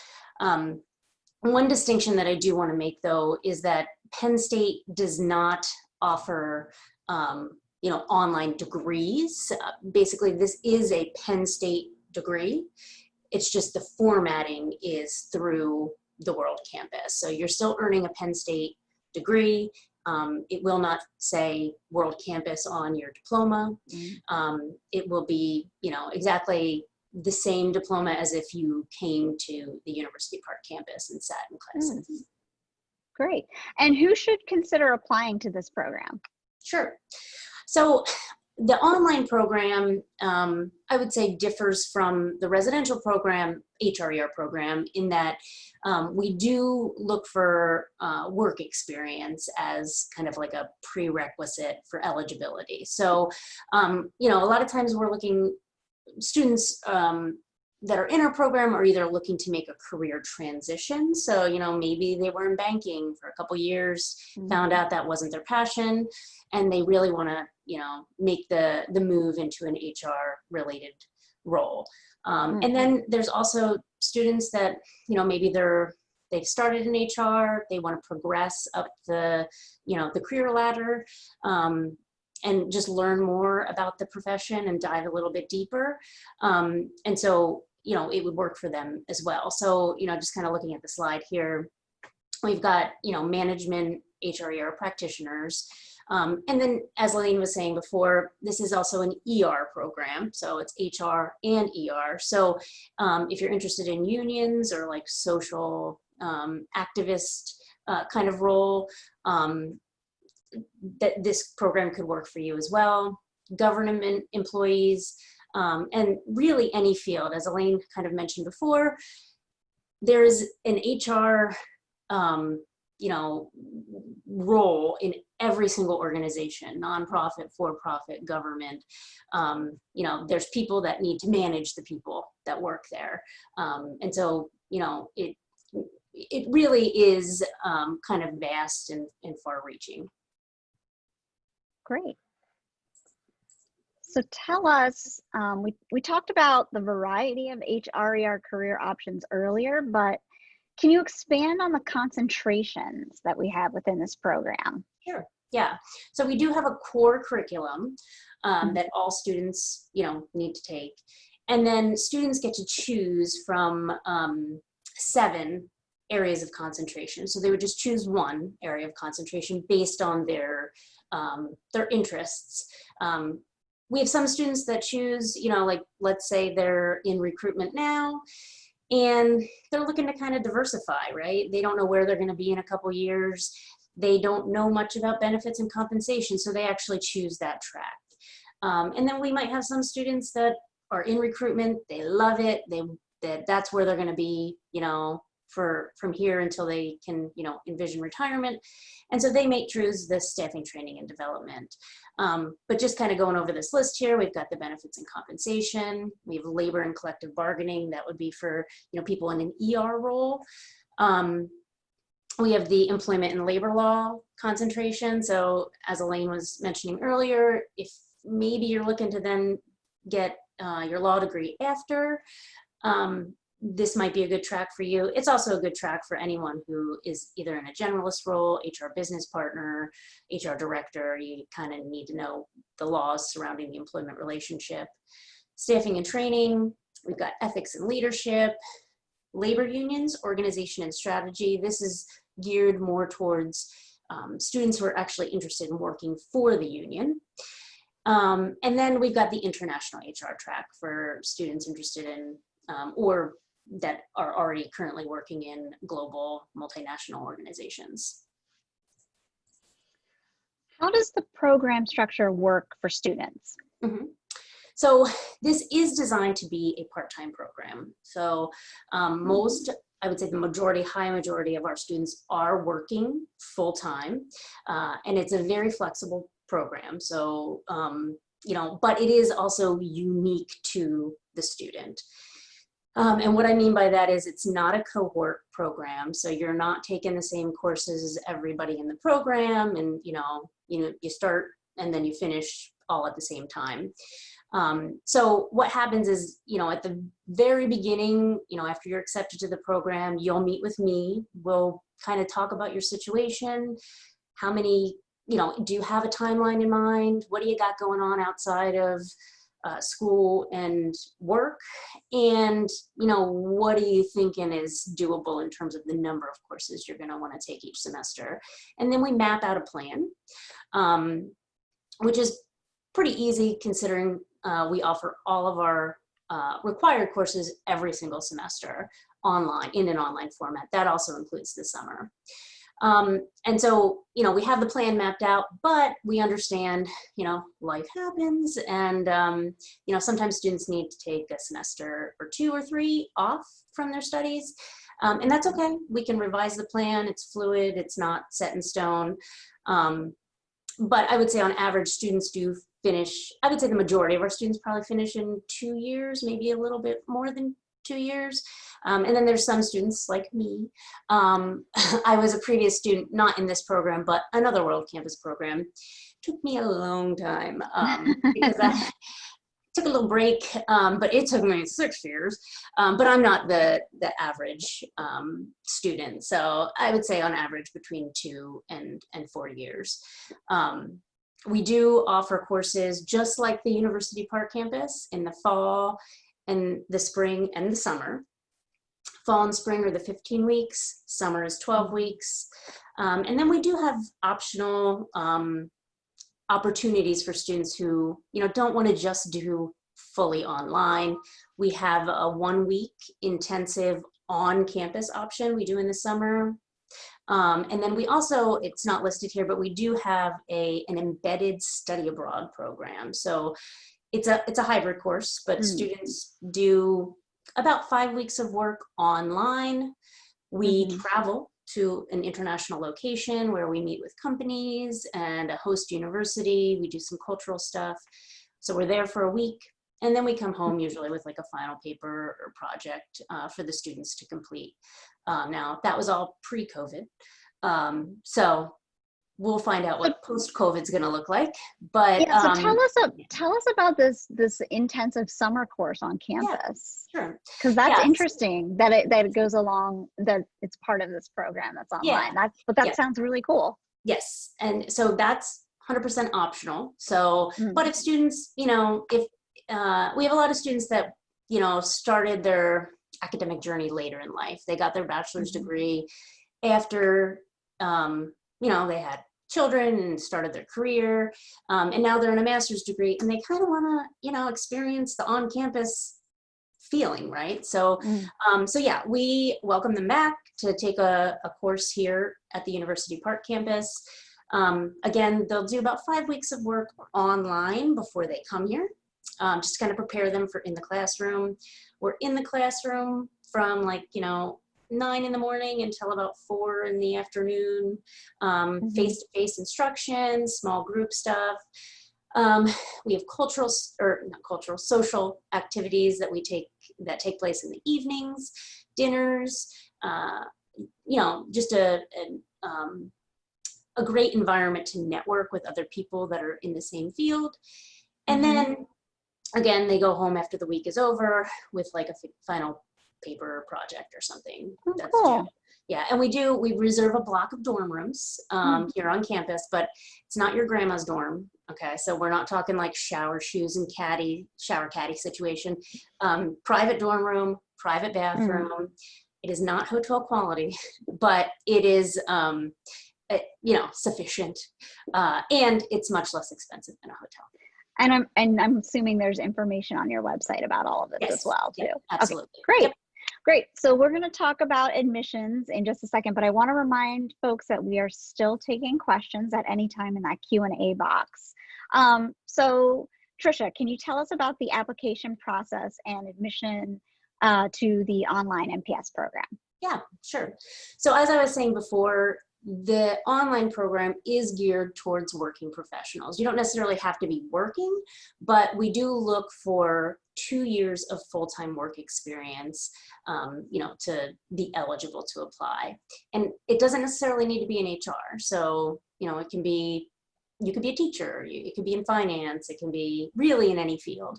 One distinction that I do want to make, though, is that Penn State does not offer online degrees. Basically, this is a Penn State degree. It's just the formatting is through the World Campus. So you're still earning a Penn State degree. It will not say World Campus on your diploma. It will be, exactly the same diploma as if you came to the University Park campus and sat in classes. Great. And who should consider applying to this program? Sure. So the online program, I would say, differs from the residential program, HRER program, in that we do look for work experience as kind of like a prerequisite for eligibility. So, a lot of times we're looking, students that are in our program are either looking to make a career transition. So, maybe they were in banking for a couple years, found out that wasn't their passion, and they really want to, make the move into an HR related role. And then there's also students that, maybe they've started in HR, they want to progress up the, the career ladder, and just learn more about the profession and dive a little bit deeper. And so, it would work for them as well. So, just kind of looking at the slide here, we've got, management HRER practitioners. And then, as Elaine was saying before, this is also an ER program. So it's HR and ER. So if you're interested in unions or like social activist kind of role, that this program could work for you as well. Government employees, and really any field, as Elaine kind of mentioned before, there's an HR role in every single organization, nonprofit, for-profit, government. There's people that need to manage the people that work there. And so, it really is kind of vast and far-reaching. Great. So tell us, we talked about the variety of HRER career options earlier, but can you expand on the concentrations that we have within this program? Sure, yeah. So we do have a core curriculum that all students, need to take. And then students get to choose from 7 areas of concentration. So they would just choose one area of concentration based on their interests. We have some students that choose, like, let's say they're in recruitment now, and they're looking to kind of diversify, right? They don't know where they're going to be in a couple years. They don't know much about benefits and compensation, so they actually choose that track. And then we might have some students that are in recruitment. They love it. That's where they're going to be, from here until they can, envision retirement. And so they may choose the staffing, training, and development. But just kind of going over this list here, we've got the benefits and compensation. We have labor and collective bargaining. That would be for, people in an ER role. We have the employment and labor law concentration. So as Elaine was mentioning earlier, if maybe you're looking to then get your law degree after, this might be a good track for you. It's also a good track for anyone who is either in a generalist role, HR business partner, HR director. You kind of need to know the laws surrounding the employment relationship. Staffing and training, we've got ethics and leadership, labor unions, organization and strategy. This is geared more towards students who are actually interested in working for the union. And then we've got the international HR track for students interested in or that are already currently working in global multinational organizations. How does the program structure work for students? Mm-hmm. So this is designed to be a part-time program. So most, I would say the majority, high majority of our students are working full-time, and it's a very flexible program. So, you know, but it is also unique to the student. And what I mean by that is it's not a cohort program. So you're not taking the same courses as everybody in the program, and you start and then you finish all at the same time. So what happens is, you know, at the very beginning, you know, after you're accepted to the program, you'll meet with me. We'll kind of talk about your situation. How many, you know, do you have a timeline in mind? What do you got going on outside of school and work? And, you know, what are you thinking is doable in terms of the number of courses you're going to want to take each semester? And then we map out a plan, which is pretty easy considering we offer all of our required courses every single semester online, in an online format. That also includes the summer. And so, you know, we have the plan mapped out, but we understand, you know, life happens, and, you know, sometimes students need to take a semester or 2 or 3 off from their studies. And that's okay. We can revise the plan. It's fluid. It's not set in stone. But I would say on average, students do finish, I would say the majority of our students probably finish in 2 years, maybe a little bit more than 2 years. And then there's some students like me. I was a previous student, not in this program, but another World Campus program. Took me a long time because I took a little break, but it took me 6 years. But I'm not the average student. So I would say on average between 2 and 4 years. We do offer courses just like the University Park campus in the fall and the spring and the summer. Fall and spring are the 15 weeks, summer is 12 weeks. And then we do have optional opportunities for students who, you know, don't want to just do fully online. We have a 1-week intensive on-campus option we do in the summer. And then we also, it's not listed here, but we do have an embedded study abroad program. So it's a hybrid course, but students do about 5 weeks of work online. We travel to an international location where we meet with companies and a host university. We do some cultural stuff. So we're there for a week, and then we come home usually with like a final paper or project for the students to complete. Now that was all pre-COVID. So we'll find out what post-COVID is going to look like. But yeah, so tell us about this intensive summer course on campus. Yeah, sure. Because that's interesting that it goes along, that it's part of this program that's online. Yeah. That sounds really cool. Yes, and so that's 100% optional. So, but if students, you know, if we have a lot of students that, you know, started their academic journey later in life. They got their bachelor's degree after, you know, they had children and started their career, and now they're in a master's degree, and they kind of want to, you know, experience the on-campus feeling, right? So, so yeah, we welcome them back to take a course here at the University Park campus. Again, they'll do about 5 weeks of work online before they come here, just to kind of prepare them for in the classroom. We're in the classroom from like, you know, 9 in the morning until about 4 in the afternoon, face-to-face instruction, small group stuff. We have social activities that take place in the evenings, dinners, you know, just a great environment to network with other people that are in the same field. And then again, they go home after the week is over with like a final paper project or something. Oh, That's cool. yeah, and we reserve a block of dorm rooms here on campus, but it's not your grandma's dorm. Okay, so we're not talking like shower shoes and shower caddy situation. Private dorm room, private bathroom. It is not hotel quality, but it is sufficient, and it's much less expensive than a hotel. And I'm assuming there's information on your website about all of this as well too. Yep, absolutely. Okay, great. Yep. Great. So we're going to talk about admissions in just a second, but I want to remind folks that we are still taking questions at any time in that Q&A box. So Tricia, can you tell us about the application process and admission to the online MPS program? Yeah, sure. So as I was saying before, the online program is geared towards working professionals. You don't necessarily have to be working, but we do look for 2 years of full-time work experience, to be eligible to apply. And it doesn't necessarily need to be in HR. So, it can be, you could be a teacher, it could be in finance, it can be really in any field.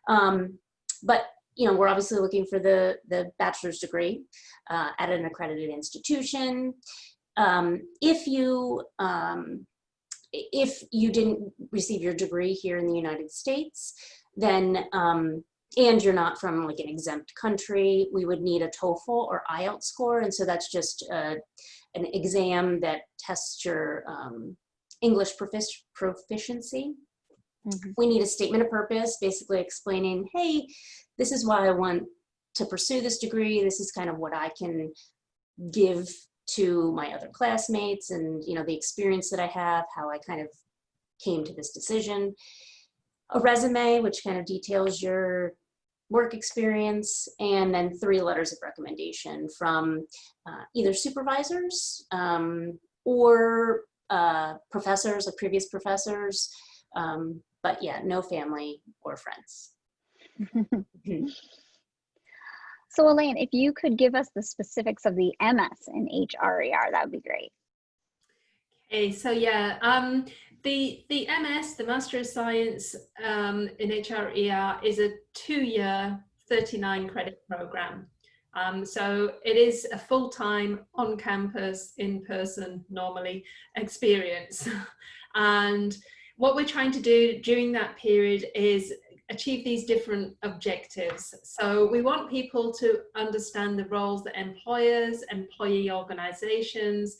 But we're obviously looking for the bachelor's degree at an accredited institution. If you didn't receive your degree here in the United States, then and you're not from like an exempt country, we would need a TOEFL or IELTS score, and so that's just an exam that tests your English proficiency. We need a statement of purpose, basically explaining, hey, this is why I want to pursue this degree. This is kind of what I can give to my other classmates, and the experience that I have, how I kind of came to this decision. A resume, which kind of details your work experience, and then 3 letters of recommendation from either supervisors or professors, like previous professors, but yeah, no family or friends. So Elaine, if you could give us the specifics of the MS in HRER, that would be great. Okay, so yeah, the MS, the Master of Science in HRER, is a 2-year, 39 credit program. So it is a full-time, on-campus, in-person, normally, experience. And what we're trying to do during that period is achieve these different objectives. So we want people to understand the roles that employers, employee organizations,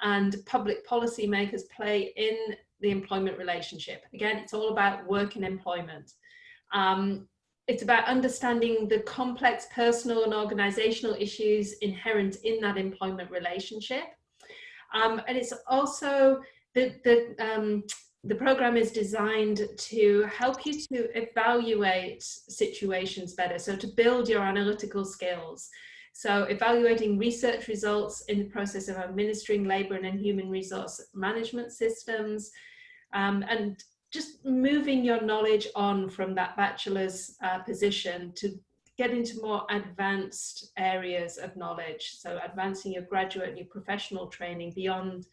and public policy makers play in the employment relationship. Again, it's all about work and employment. It's about understanding the complex personal and organizational issues inherent in that employment relationship. And it's also the program is designed to help you to evaluate situations better, so to build your analytical skills. So evaluating research results in the process of administering labor and human resource management systems, and just moving your knowledge on from that bachelor's position to get into more advanced areas of knowledge. So advancing your graduate and your professional training beyond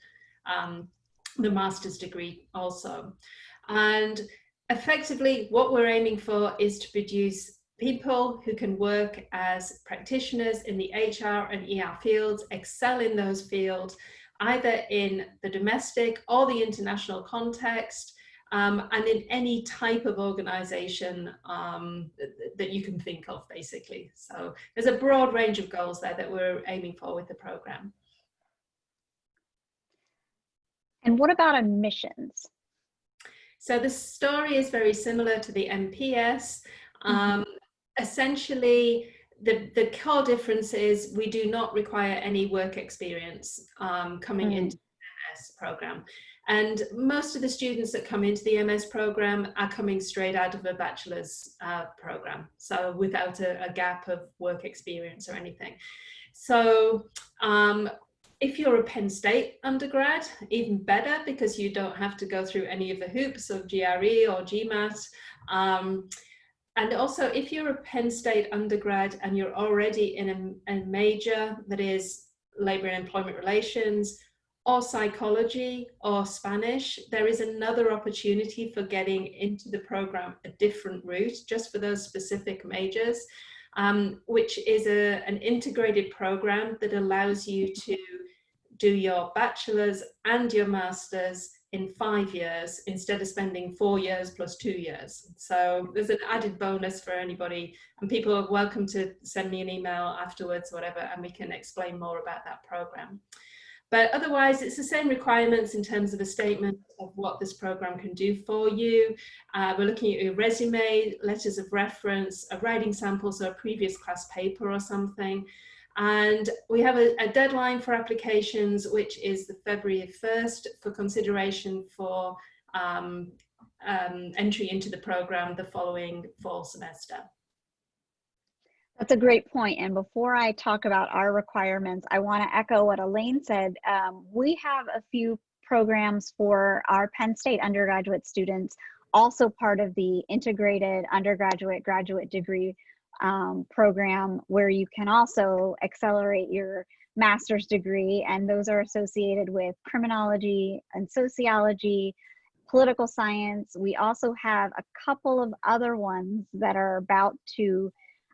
the master's degree also. And effectively what we're aiming for is to produce people who can work as practitioners in the HR and ER fields, excel in those fields, either in the domestic or the international context, and in any type of organization that you can think of, basically. So there's a broad range of goals there that we're aiming for with the program. And what about admissions? So the story is very similar to the MPS. Essentially, the core difference is we do not require any work experience coming into the MS program. And most of the students that come into the MS program are coming straight out of a bachelor's program, so without a gap of work experience or anything. So if you're a Penn State undergrad, even better, because you don't have to go through any of the hoops of GRE or GMAT. And also, if you're a Penn State undergrad and you're already in a major that is labor and employment relations, or psychology, or Spanish, there is another opportunity for getting into the program a different route, just for those specific majors. which is an integrated program that allows you to do your bachelor's and your master's in 5 years instead of spending 4 years plus 2 years. So there's an added bonus for anybody, and people are welcome to send me an email afterwards, whatever, and we can explain more about that program. But otherwise, it's the same requirements in terms of a statement of what this program can do for you. We're looking at your resume, letters of reference, a writing sample, so a previous class paper or something. And we have a deadline for applications, which is the February 1st for consideration for entry into the program the following fall semester. That's a great point. And before I talk about our requirements, I want to echo what Elaine said. We have a few programs for our Penn State undergraduate students, also part of the integrated undergraduate graduate degree program, where you can also accelerate your master's degree, and those are associated with criminology and sociology, political science. We also have a couple of other ones that are about to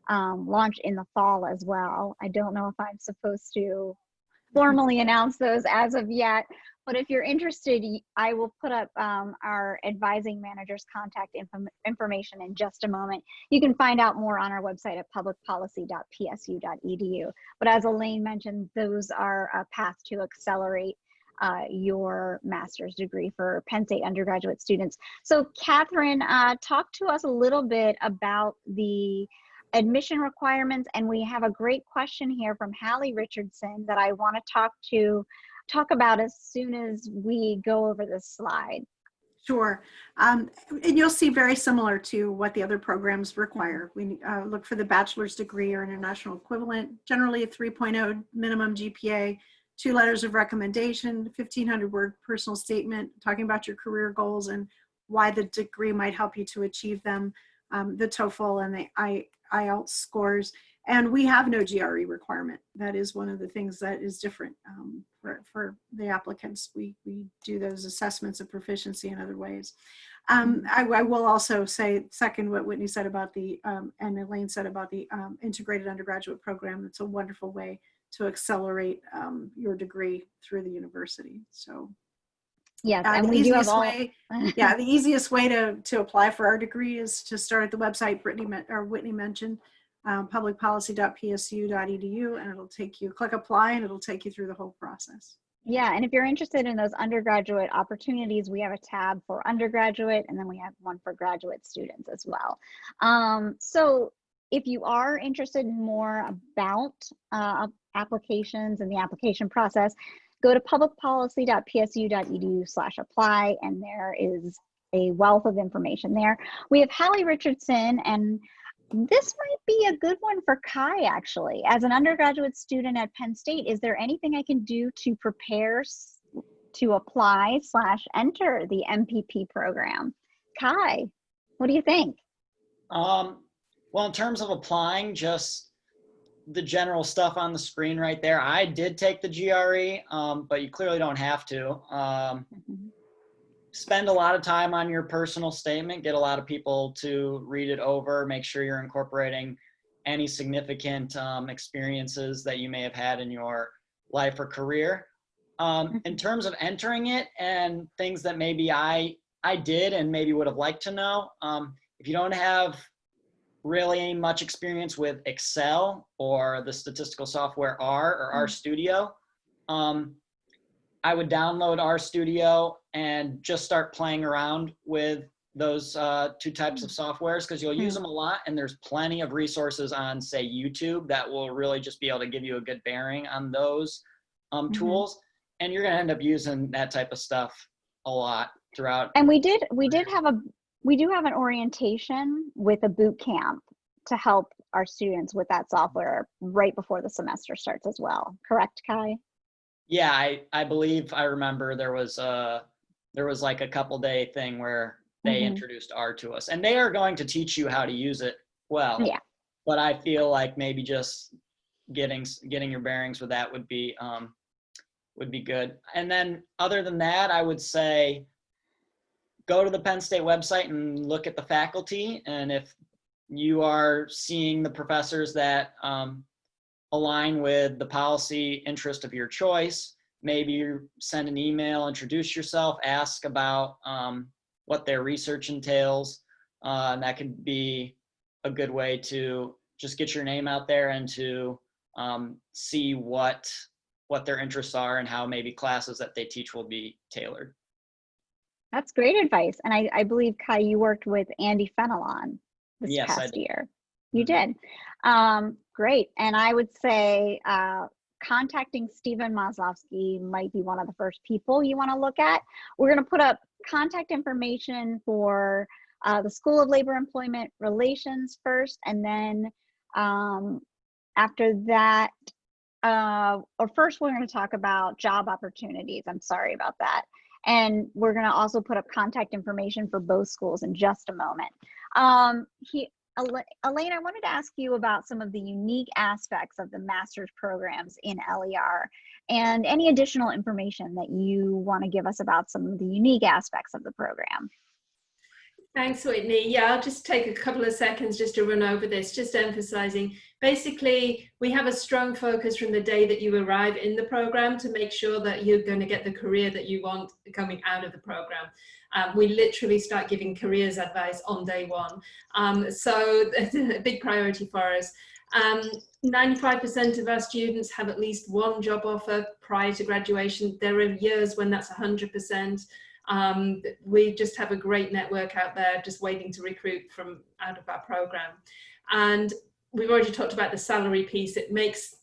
launch in the fall as well. I don't know if I'm supposed to formally announce those as of yet, but if you're interested, I will put up our advising manager's contact information in just a moment. You can find out more on our website at publicpolicy.psu.edu. But as Elaine mentioned, those are a path to accelerate your master's degree for Penn State undergraduate students. So Catherine, talk to us a little bit about the admission requirements, and we have a great question here from Hallie Richardson that I want to talk about as soon as we go over this slide. Sure. And you'll see very similar to what the other programs require. We look for the bachelor's degree or international equivalent, generally a 3.0 minimum GPA, 2 letters of recommendation, 1,500 word personal statement talking about your career goals and why the degree might help you to achieve them, the TOEFL and the IELTS scores. And we have no GRE requirement. That is one of the things that is different for the applicants. We do those assessments of proficiency in other ways. I will also say, second, what Whitney said about the, and Elaine said about the integrated undergraduate program. It's a wonderful way to accelerate your degree through the university. So yes, and we do have all. The easiest way to apply for our degree is to start at the website Whitney mentioned, publicpolicy.psu.edu, and it'll take you, click apply, and it'll take you through the whole process. Yeah, and if you're interested in those undergraduate opportunities, we have a tab for undergraduate, and then we have one for graduate students as well. So if you are interested in more about applications and the application process, go to publicpolicy.psu.edu/apply, and there is a wealth of information there. We have Hallie Richardson, and this might be a good one for Kai, actually. As an undergraduate student at Penn State, is there anything I can do to prepare to apply/enter the MPP program? Kai, what do you think? Well, in terms of applying, just the general stuff on the screen right there. I did take the GRE, but you clearly don't have to. Spend a lot of time on your personal statement, get a lot of people to read it over, make sure you're incorporating any significant experiences that you may have had in your life or career. In terms of entering it and things that maybe I did and maybe would have liked to know, if you don't have really much experience with Excel or the statistical software R or RStudio, I would download RStudio and just start playing around with those 2 types of softwares, because you'll use them a lot, and there's plenty of resources on, say, YouTube that will really just be able to give you a good bearing on those tools, and you're going to end up using that type of stuff a lot throughout. And we do have an orientation with a boot camp to help our students with that software right before the semester starts as well. Correct, Kai? Yeah, I believe I remember there was like a couple day thing where they introduced R to us, and they are going to teach you how to use it well. Yeah. But I feel like maybe just getting your bearings with that would be good. And then other than that, I would say go to the Penn State website and look at the faculty, and if you are seeing the professors that align with the policy interest of your choice. Maybe you send an email, introduce yourself, ask about what their research entails. And that could be a good way to just get your name out there and to see what their interests are and how maybe classes that they teach will be tailored. That's great advice. And I believe, Kai, you worked with Andy Fenelon this Yes, I past did. year. You did. Great. And I would say contacting Stephen Maslowski might be one of the first people you want to look at. We're going to put up contact information for the School of Labor Employment Relations first, and then after that, or first we're going to talk about job opportunities. I'm sorry about that. And we're going to also put up contact information for both schools in just a moment. Elaine, I wanted to ask you about some of the unique aspects of the master's programs in LER and any additional information that you want to give us about some of the unique aspects of the program. Thanks, Whitney. Yeah, I'll just take a couple of seconds just to run over this, just emphasizing, basically, we have a strong focus from the day that you arrive in the program to make sure that you're going to get the career that you want coming out of the program. We literally start giving careers advice on day one. So it's a big priority for us. 95% of our students have at least one job offer prior to graduation. There are years when that's 100%. We just have a great network out there just waiting to recruit from out of our program. And we've already talked about the salary piece. It makes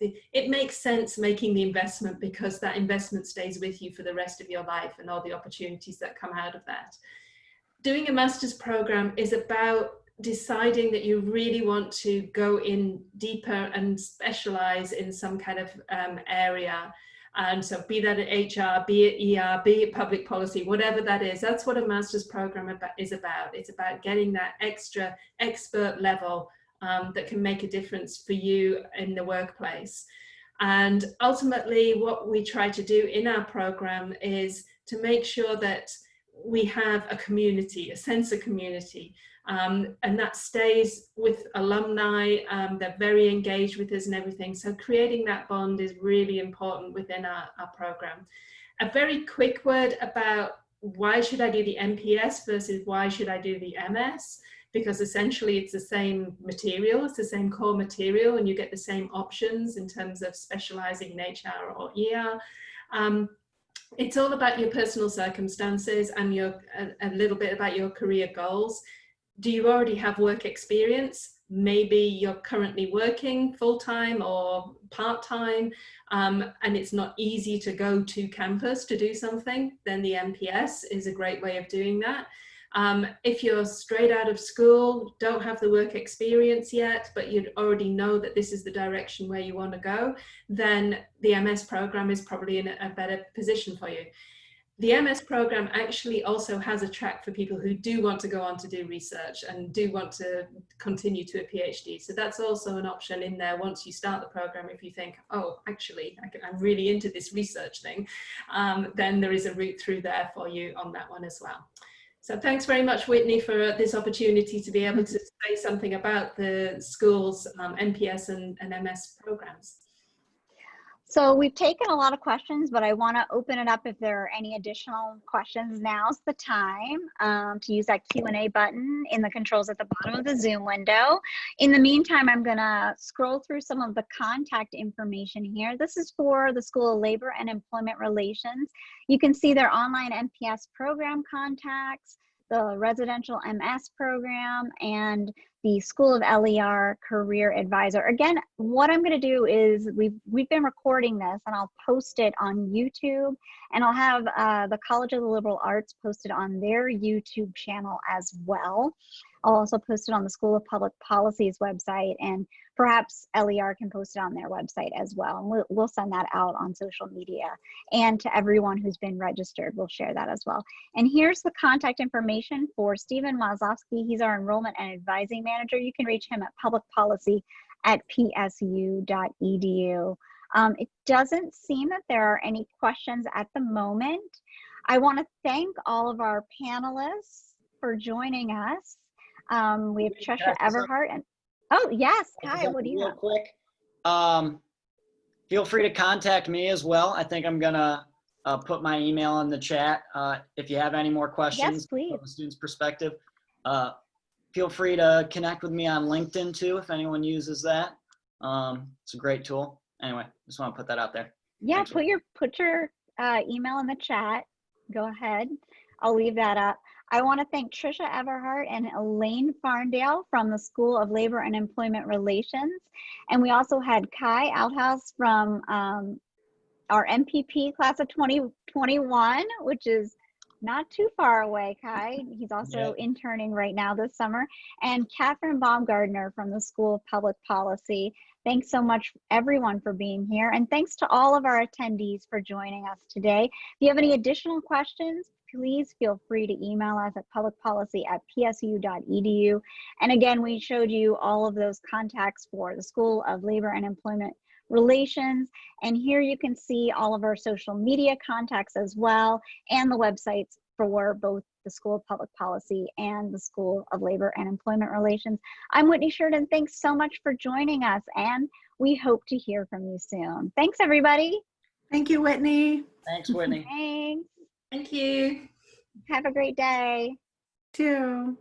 sense making the investment because that investment stays with you for the rest of your life and all the opportunities that come out of that. Doing a master's program is about deciding that you really want to go in deeper and specialize in some kind of area. And so be that at HR, be it ER, be it public policy, whatever that is, that's what a master's program is about. It's about getting that extra expert level that can make a difference for you in the workplace. And ultimately, what we try to do in our program is to make sure that we have a community, a sense of community. And that stays with alumni. They're very engaged with us and everything. So creating that bond is really important within our program. A very quick word about why should I do the MPS versus why should I do the MS? Because essentially it's the same material, it's the same core material, and you get the same options in terms of specializing in HR or ER. It's all about your personal circumstances and a little bit about your career goals. Do you already have work experience? Maybe you're currently working full-time or part-time, and it's not easy to go to campus to do something, then the MPS is a great way of doing that. If you're straight out of school, don't have the work experience yet, but you already know that this is the direction where you want to go, then the MS program is probably in a better position for you. The MS program actually also has a track for people who do want to go on to do research and do want to continue to a PhD. So that's also an option in there once you start the program. If you think, oh, actually, I'm really into this research thing, then there is a route through there for you on that one as well. So thanks very much, Whitney, for this opportunity to be able to say something about the school's MPS and MS programs. So we've taken a lot of questions, but I want to open it up if there are any additional questions. Now's the time to use that Q&A button in the controls at the bottom of the Zoom window. In the meantime, I'm going to scroll through some of the contact information here. This is for the School of Labor and Employment Relations. You can see their online MPS program contacts, the residential MS program, and the School of LER Career Advisor. Again, what I'm going to do is we've been recording this, and I'll post it on YouTube, and I'll have the College of the Liberal Arts posted on their YouTube channel as well. I'll also post it on the School of Public Policy's website, and perhaps LER can post it on their website as well. And we'll send that out on social media. And to everyone who's been registered, we'll share that as well. And here's the contact information for Stephen Maslowski. He's our enrollment and advising manager. You can reach him at publicpolicy@psu.edu. It doesn't seem that there are any questions at the moment. I want to thank all of our panelists for joining us. We have Can I Trisha say something? Everhart and, oh yes, Kai, Something what do you real have? quick? Feel free to contact me as well. I think I'm gonna put my email in the chat. If you have any more Yes, questions please. from a student's perspective, feel free to connect with me on LinkedIn too, if anyone uses that. It's a great tool. Anyway, just want to put that out there. Yeah, Thanks. put your email in the chat. Go ahead. I'll leave that up. I want to thank Trisha Everhart and Elaine Farndale from the School of Labor and Employment Relations. And we also had Kai Outhouse from our MPP class of 2021, which is not too far away, Kai. He's also interning right now this summer. And Catherine Baumgardner from the School of Public Policy. Thanks so much, everyone, for being here. And thanks to all of our attendees for joining us today. If you have any additional questions, please feel free to email us at publicpolicy@psu.edu. And again, we showed you all of those contacts for the School of Labor and Employment Relations. And here you can see all of our social media contacts as well, and the websites for both the School of Public Policy and the School of Labor and Employment Relations. I'm Whitney Sheridan. Thanks so much for joining us, and we hope to hear from you soon. Thanks, everybody. Thank you, Whitney. Thanks, Whitney. Thanks. Thank you. Have a great day. Too.